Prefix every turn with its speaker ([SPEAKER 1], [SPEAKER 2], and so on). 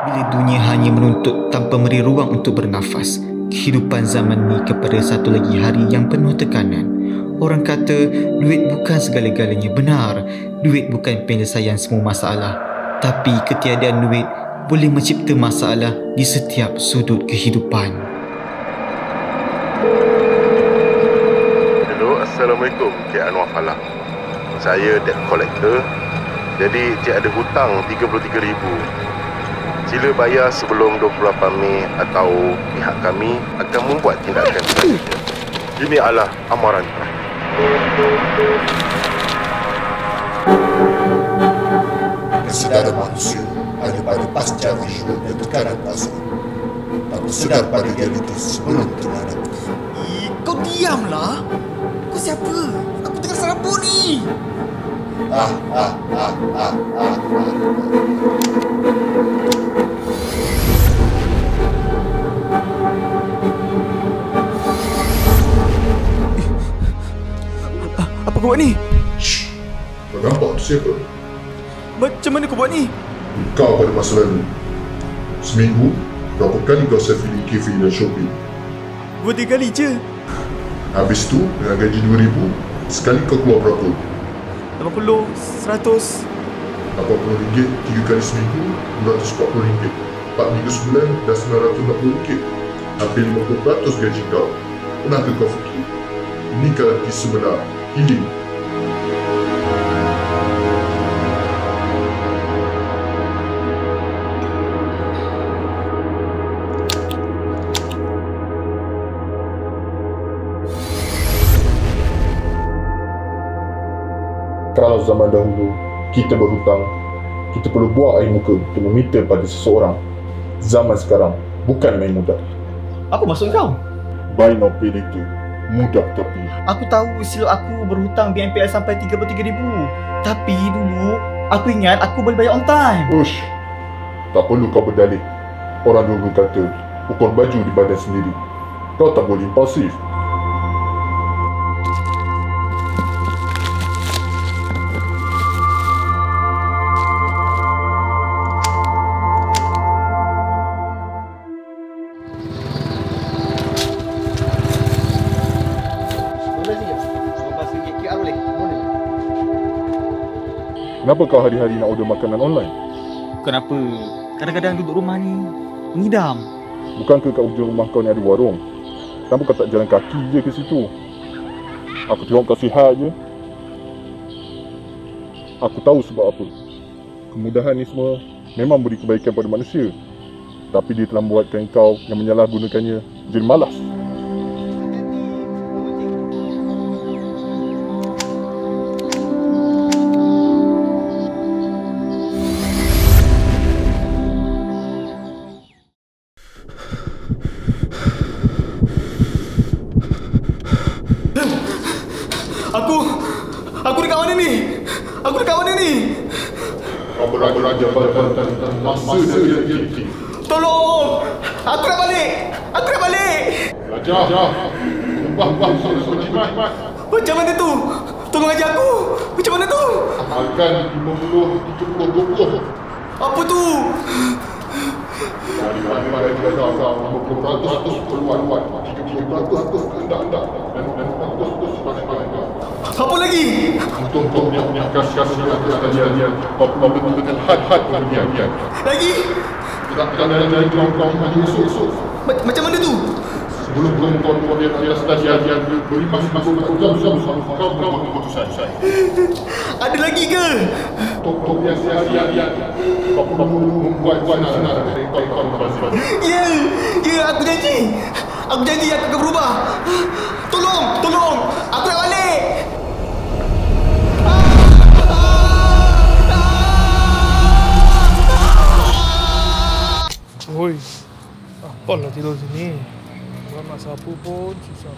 [SPEAKER 1] Bila dunia hanya menuntut tanpa memberi ruang untuk bernafas, kehidupan zaman ni kepada satu lagi hari yang penuh tekanan. Orang kata duit bukan segala-galanya. Benar, duit bukan penyelesaian semua masalah. Tapi ketiadaan duit boleh mencipta masalah di setiap sudut kehidupan.
[SPEAKER 2] Hello, Assalamualaikum, Cik Anwar Falah. Saya debt collector. Jadi Cik ada hutang RM33,000. Sila bayar sebelum 28 Mei atau pihak kami akan membuat tindakan selanjutnya. Ini adalah amaran.
[SPEAKER 3] Kesedaran manusia ada pada pasca visual dan tekanan pasar. Tanpa sedar pada realiti sebelum terhadap.
[SPEAKER 4] Kau diamlah. Kau siapa? Aku tengah serabut ni. Apa kau buat ni?
[SPEAKER 3] Shh. Kau nampak tu siapa?
[SPEAKER 4] Macam mana kau buat ni?
[SPEAKER 3] Kau pada masa lalu. Seminggu, berapa kali kau selfie di kafe dan Shopee?
[SPEAKER 4] 2-3 kali je.
[SPEAKER 3] Habis tu, dengan gaji RM2,000, sekali kau keluar berapa?
[SPEAKER 4] 80, 100.
[SPEAKER 3] RM80, 3 kali seminggu, RM240. 4 minggu sebulan, dah RM940. Hampir 50% gaji kau. Pernahkah kau fikir? Ini kalau kisah benar, healing. Kalau zaman dahulu kita berhutang, kita perlu buang air muka untuk meminta pada seseorang. Zaman sekarang bukan main mudah.
[SPEAKER 4] Apa maksud kau?
[SPEAKER 3] Buy now pay later. Mudah tapi
[SPEAKER 4] Aku tahu silap aku berhutang BNPL sampai RM33,000. Tapi dulu aku ingat aku boleh bayar on time.
[SPEAKER 3] ush. Tak perlu kau berdalih. Orang dulu kata ukur baju di badan sendiri. Kau tak boleh impulsif. Kenapa kau hari-hari nak order makanan online?
[SPEAKER 4] Kenapa? Kadang-kadang duduk rumah ni mengidam.
[SPEAKER 3] Bukankah kat hujung rumah kau ni ada warung? Kenapa kau tak jalan kaki je ke situ? Aku tengok kau sihat je. Aku tahu sebab apa. Kemudahan ni semua memang beri kebaikan pada manusia. Tapi dia telah membuatkan kau yang menyalahgunakannya jadi malas.
[SPEAKER 4] Aku dekat mana ni? Aku dekat mana ni?
[SPEAKER 3] Kau beraja pada masa dia.
[SPEAKER 4] Tolong! Aku nak balik! Aku nak balik!
[SPEAKER 3] Raja. Ubah jimat.
[SPEAKER 4] Macam mana tu? Tolong ajar aku! Macam mana tu?
[SPEAKER 3] Akan 50, 70, 20.
[SPEAKER 4] Apa tu?
[SPEAKER 3] Daripada jaga 50% keluar 30% hendak dan 40% pada.
[SPEAKER 4] Apa lagi?
[SPEAKER 3] Untuk kasih dia kau betul-betul had dia.
[SPEAKER 4] Lagi?
[SPEAKER 3] Kita ada kau masuk.
[SPEAKER 4] Macam mana tu?
[SPEAKER 3] Sebelum kau dia stasiun dia beri masuk kau keputusan.
[SPEAKER 4] Ada lagi ke?
[SPEAKER 3] Kau dia kau perlu membuat senar kau.
[SPEAKER 4] Ya, aku janji. Aku janji aku akan berubah. Tolong. Aku nak balik.
[SPEAKER 5] Oi, apalah tidur sini. Orang nak sapu pun susah.